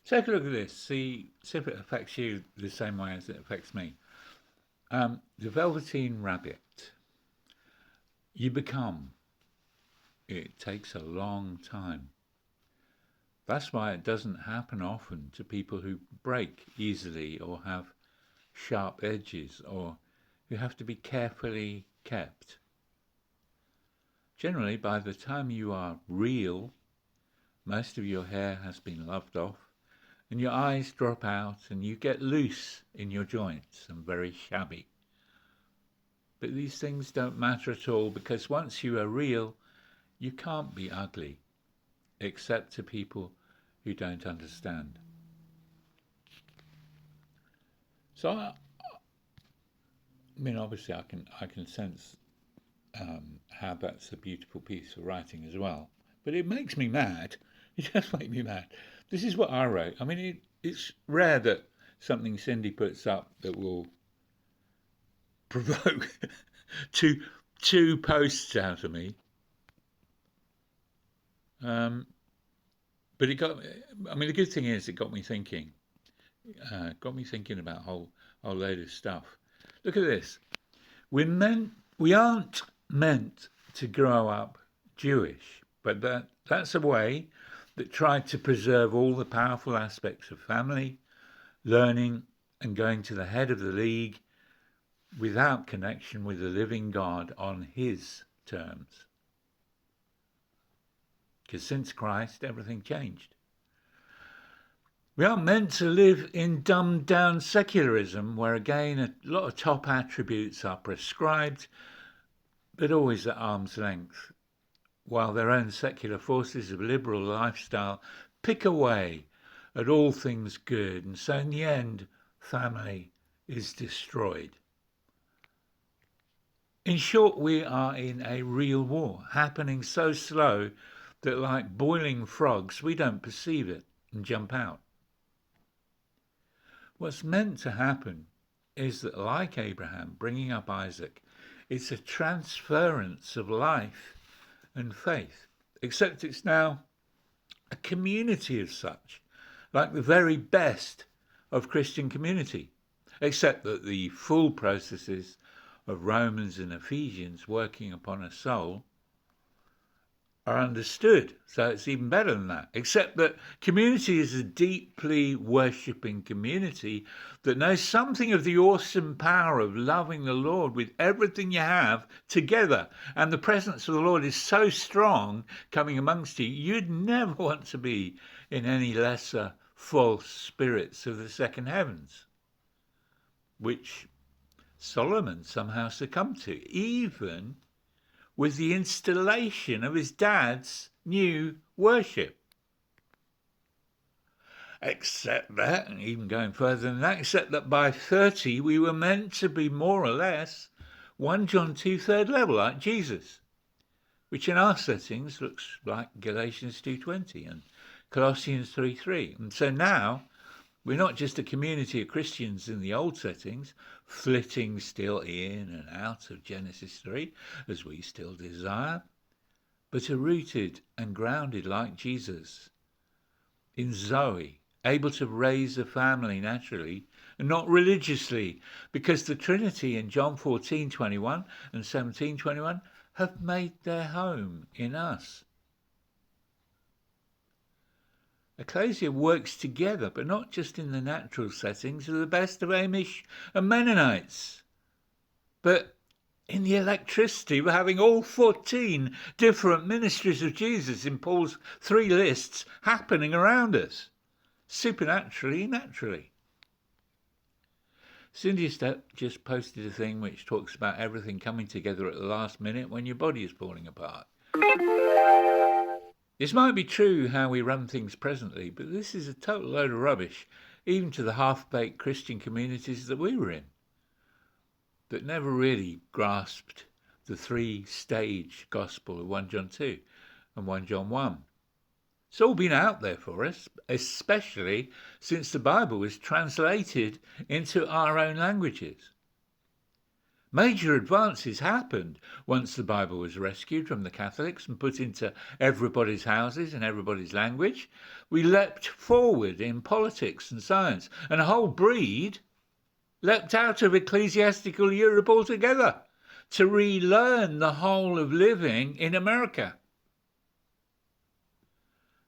Take a look at this. See if it affects you the same way as it affects me. The Velveteen Rabbit. You become. It takes a long time. That's why it doesn't happen often to people who break easily or have sharp edges or who have to be carefully kept. Generally, by the time you are real, most of your hair has been loved off and your eyes drop out and you get loose in your joints and very shabby. But these things don't matter at all because once you are real, you can't be ugly, except to people who don't understand. So, obviously, I can sense how that's a beautiful piece of writing as well. But it makes me mad. It does make me mad. This is what I wrote. It's rare that something Cindi puts up that will provoke two posts out of me. But it got. The good thing is it got me thinking. Got me thinking about a whole load of stuff. Look at this. We aren't meant to grow up Jewish, but that's a way that tried to preserve all the powerful aspects of family, learning, and going to the head of the league without connection with the living God on his terms. Because since Christ, everything changed. We aren't meant to live in dumbed down secularism, where again a lot of top attributes are prescribed, but always at arm's length, while their own secular forces of liberal lifestyle pick away at all things good, and so in the end, family is destroyed. In short, we are in a real war, happening so slow that like boiling frogs, we don't perceive it and jump out. What's meant to happen is that, like Abraham bringing up Isaac, it's a transference of life and faith, except it's now a community of such, like the very best of Christian community, except that the full processes of Romans and Ephesians working upon a soul are understood. So it's even better than that, except that community is a deeply worshipping community that knows something of the awesome power of loving the Lord with everything you have together. And the presence of the Lord is so strong coming amongst you, you'd never want to be in any lesser false spirits of the second heavens, which Solomon somehow succumbed to, even with the installation of his dad's new worship. Except that, and even going further than that, except that by 30 we were meant to be more or less 1 John 2 third level, like Jesus, which in our settings looks like Galatians 2:20 and Colossians 3:3. And so now we're not just a community of Christians in the old settings, flitting still in and out of Genesis 3, as we still desire, but are rooted and grounded like Jesus in Zoe, able to raise a family naturally and not religiously, because the Trinity in John 14:21 and 17:21 have made their home in us. Ecclesia works together, but not just in the natural settings of the best of Amish and Mennonites, but in the electricity of having all 14 different ministries of Jesus in Paul's 3 lists happening around us, supernaturally, naturally. Cindi Estep just posted a thing which talks about everything coming together at the last minute when your body is falling apart. This might be true how we run things presently, but this is a total load of rubbish, even to the half-baked Christian communities that we were in, that never really grasped the 3-stage gospel of 1 John 2 and 1 John 1. It's all been out there for us, especially since the Bible was translated into our own languages. Major advances happened once the Bible was rescued from the Catholics and put into everybody's houses and everybody's language. We leapt forward in politics and science, and a whole breed leapt out of ecclesiastical Europe altogether to relearn the whole of living in America.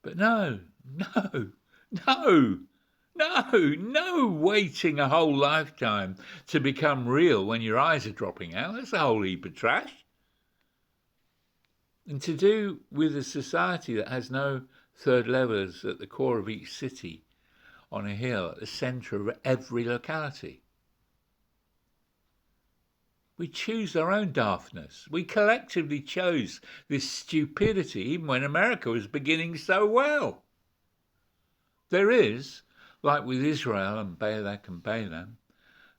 But no, waiting a whole lifetime to become real when your eyes are dropping out. That's a whole heap of trash. And to do with a society that has no third levels at the core of each city, on a hill, at the centre of every locality. We choose our own daftness. We collectively chose this stupidity even when America was beginning so well. There is, like with Israel and Balak and Balaam,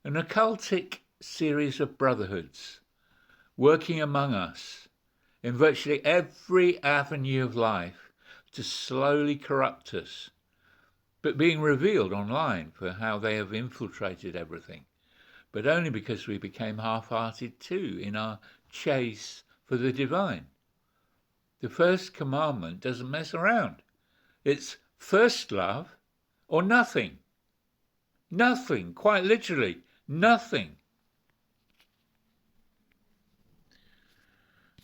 an occultic series of brotherhoods working among us in virtually every avenue of life to slowly corrupt us, but being revealed online for how they have infiltrated everything, but only because we became half-hearted too in our chase for the divine. The first commandment doesn't mess around. It's first love or nothing. Nothing, quite literally, nothing.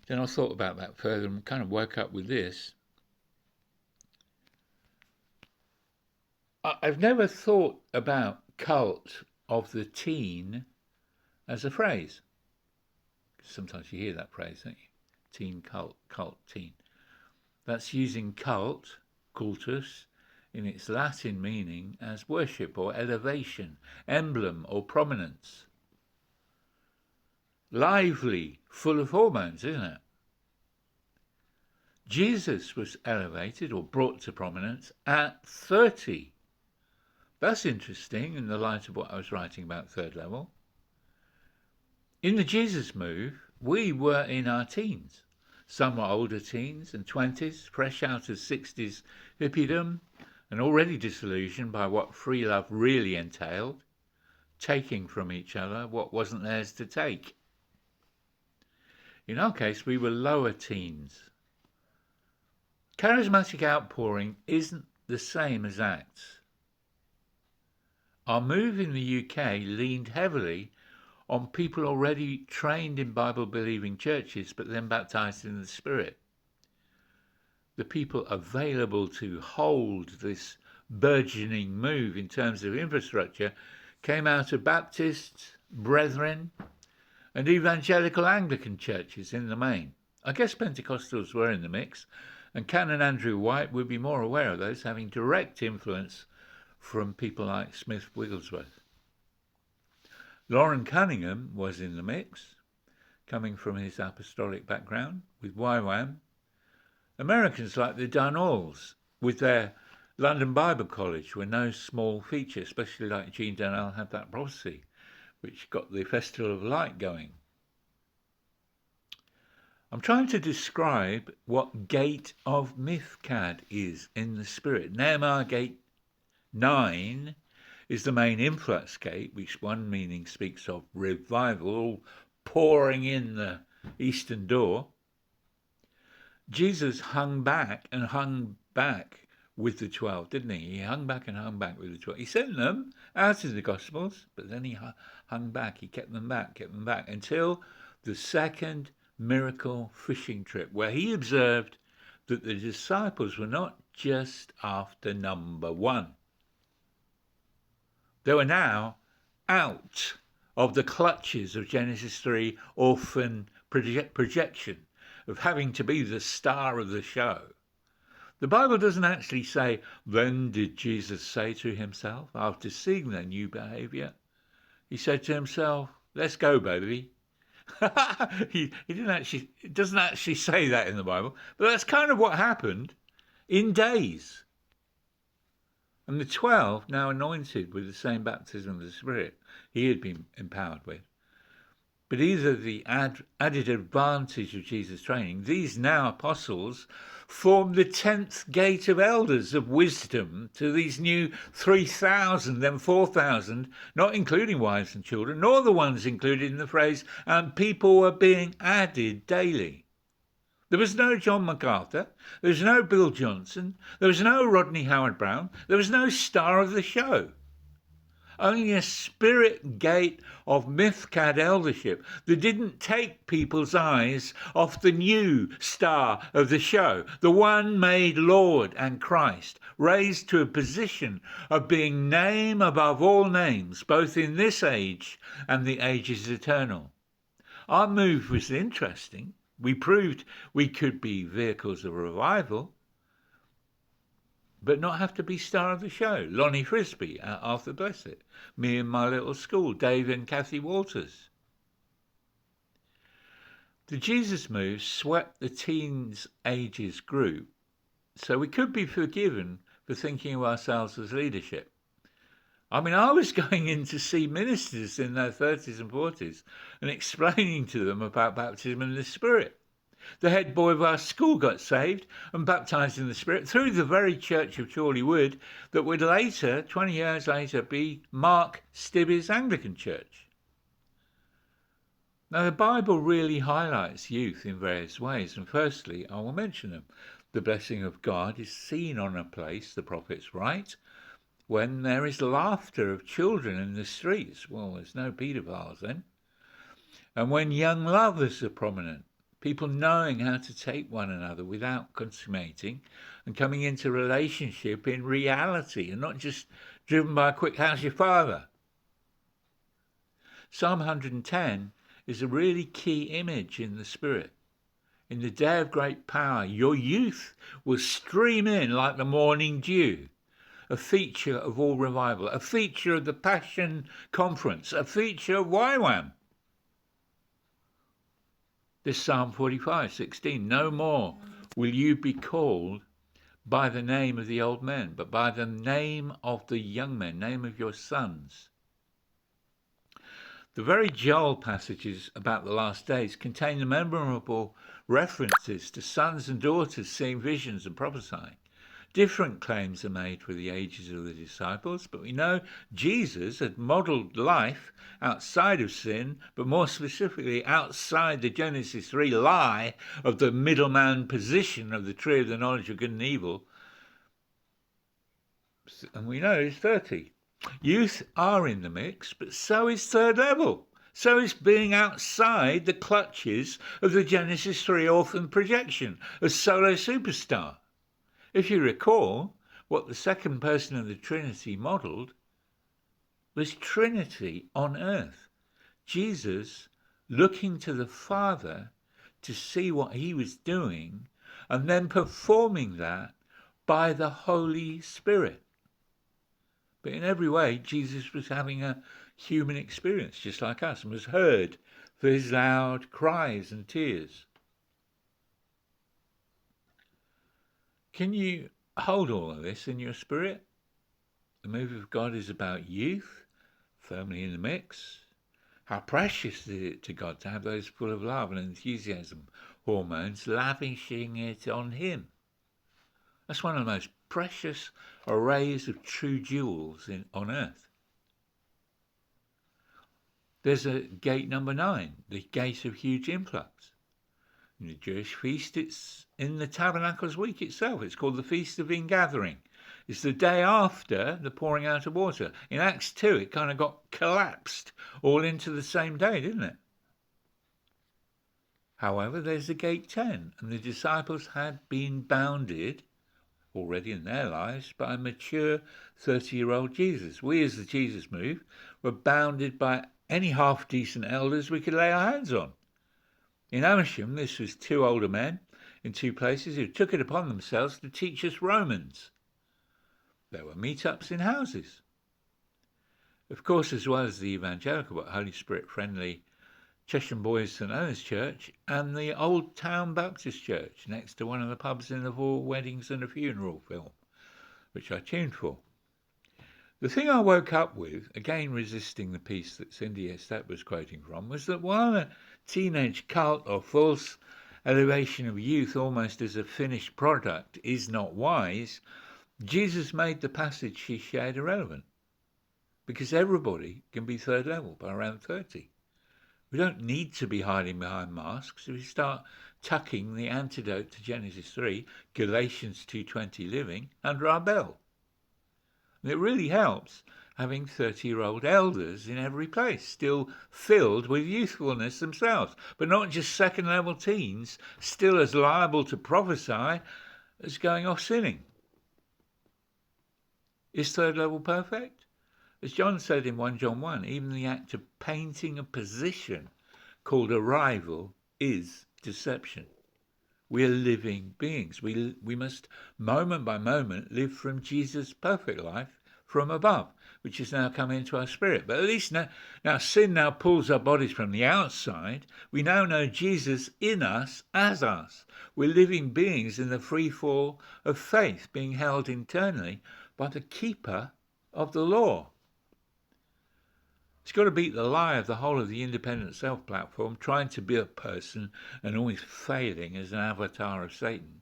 Then I thought about that further and kind of woke up with this. I've never thought about cult of the teen as a phrase. Sometimes you hear that phrase, don't you? Teen cult, teen. That's using cult, cultus, in its Latin meaning as worship or elevation, emblem or prominence. Lively, full of hormones, isn't it? Jesus was elevated or brought to prominence at 30. That's interesting in the light of what I was writing about third level. In the Jesus move, we were in our teens. Some were older teens and 20s, fresh out of 60s hippiedom, and already disillusioned by what free love really entailed, taking from each other what wasn't theirs to take. In our case, we were lower teens. Charismatic outpouring isn't the same as Acts. Our move in the UK leaned heavily on people already trained in Bible-believing churches, but then baptized in the Spirit. The people available to hold this burgeoning move in terms of infrastructure came out of Baptists, Brethren, and evangelical Anglican churches in the main. I guess Pentecostals were in the mix, and Canon Andrew White would be more aware of those, having direct influence from people like Smith Wigglesworth. Lauren Cunningham was in the mix, coming from his apostolic background, with YWAM. Americans like the Dunalls, with their London Bible College, were no small feature, especially like Jean Dunall had that prophecy, which got the Festival of Light going. I'm trying to describe what gate of Mifkad is in the Spirit. Nehemiah gate 9 is the main influx gate, which one meaning speaks of revival, all pouring in the eastern door. Jesus hung back with the 12, didn't he? He hung back with the 12. He sent them out in the Gospels, but then he hung back. He kept them back until the second miracle fishing trip, where he observed that the disciples were not just after number one. They were now out of the clutches of Genesis 3 orphan projection of having to be the star of the show. The Bible doesn't actually say, then did Jesus say to himself, after seeing their new behaviour, he said to himself, let's go, baby. It doesn't actually say that in the Bible, but that's kind of what happened in days. And the 12, now anointed with the same baptism of the Spirit he had been empowered with, But either the added advantage of Jesus' training, these now apostles form the 10th gate of elders of wisdom to these new 3,000, then 4,000, not including wives and children, nor the ones included in the phrase, and people were being added daily. There was no John MacArthur, there was no Bill Johnson, there was no Rodney Howard-Browne, there was no star of the show. Only a spirit gate of Mithcad eldership that didn't take people's eyes off the new star of the show, the one made Lord and Christ, raised to a position of being name above all names, both in this age and the ages eternal. Our move was interesting. We proved we could be vehicles of revival, but not have to be star of the show. Lonnie Frisbee, Arthur Blessed, me and my little school, Dave and Kathy Walters. The Jesus move swept the teens ages group, so we could be forgiven for thinking of ourselves as leadership. I mean, I was going in to see ministers in their 30s and 40s and explaining to them about baptism in the Spirit. The head boy of our school got saved and baptised in the Spirit through the very church of Chorley Wood that would later, 20 years later, be Mark Stibbe's Anglican Church. Now, the Bible really highlights youth in various ways, and firstly, I will mention them. The blessing of God is seen on a place, the prophets write, when there is laughter of children in the streets. Well, there's no paedophiles then. And when young lovers are prominent, people knowing how to take one another without consummating and coming into relationship in reality and not just driven by a quick "how's your father?" Psalm 110 is a really key image in the Spirit. In the day of great power, your youth will stream in like the morning dew. A feature of all revival, a feature of the Passion Conference, a feature of YWAM. This Psalm 45:16, no more will you be called by the name of the old men, but by the name of the young men, name of your sons. The very Joel passages about the last days contain the memorable references to sons and daughters seeing visions and prophesying. Different claims are made for the ages of the disciples, but we know Jesus had modelled life outside of sin, but more specifically outside the Genesis 3 lie of the middleman position of the tree of the knowledge of good and evil. And we know he's 30. Youth are in the mix, but so is third level. So is being outside the clutches of the Genesis 3 orphan projection, a solo superstar. If you recall, what the second person of the Trinity modelled was Trinity on earth. Jesus looking to the Father to see what he was doing and then performing that by the Holy Spirit. But in every way, Jesus was having a human experience just like us and was heard for his loud cries and tears. Can you hold all of this in your spirit? The move of God is about youth, firmly in the mix. How precious is it to God to have those full of love and enthusiasm hormones lavishing it on him. That's one of the most precious arrays of true jewels on earth. There's a gate number 9, the gate of huge influx. In the Jewish feast, it's in the Tabernacles week itself. It's called the Feast of Ingathering. It's the day after the pouring out of water. In Acts 2, it kind of got collapsed all into the same day, didn't it? However, there's the gate 10, and the disciples had been bounded already in their lives by a mature 30-year-old Jesus. We, as the Jesus move, were bounded by any half-decent elders we could lay our hands on. In Amersham, this was 2 older men in 2 places who took it upon themselves to teach us Romans. There were meetups in houses. Of course, as well as the evangelical but Holy Spirit-friendly Chesham Boys St. Owen's Church and the Old Town Baptist Church next to one of the pubs in the 4 Weddings and a Funeral film, which I tuned for. The thing I woke up with, again resisting the piece that Cindi Estep was quoting from, was that while a teenage cult or false elevation of youth almost as a finished product is not wise, Jesus made the passage she shared irrelevant. Because everybody can be third level by around 30. We don't need to be hiding behind masks. If we start tucking the antidote to Genesis 3, Galatians 2:20 living, under our belt. And it really helps having 30-year-old elders in every place, still filled with youthfulness themselves, but not just second-level teens, still as liable to prophesy as going off sinning. Is third level perfect? As John said in 1 John 1, even the act of painting a position called arrival is deception. We are living beings. We must, moment by moment, live from Jesus' perfect life from above, which has now come into our spirit. But at least now sin now pulls our bodies from the outside. We now know Jesus in us as us. We're living beings in the free fall of faith, being held internally by the keeper of the law. It's got to beat the lie of the whole of the independent self platform, trying to be a person and always failing as an avatar of Satan.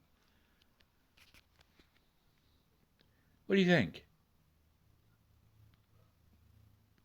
What do you think?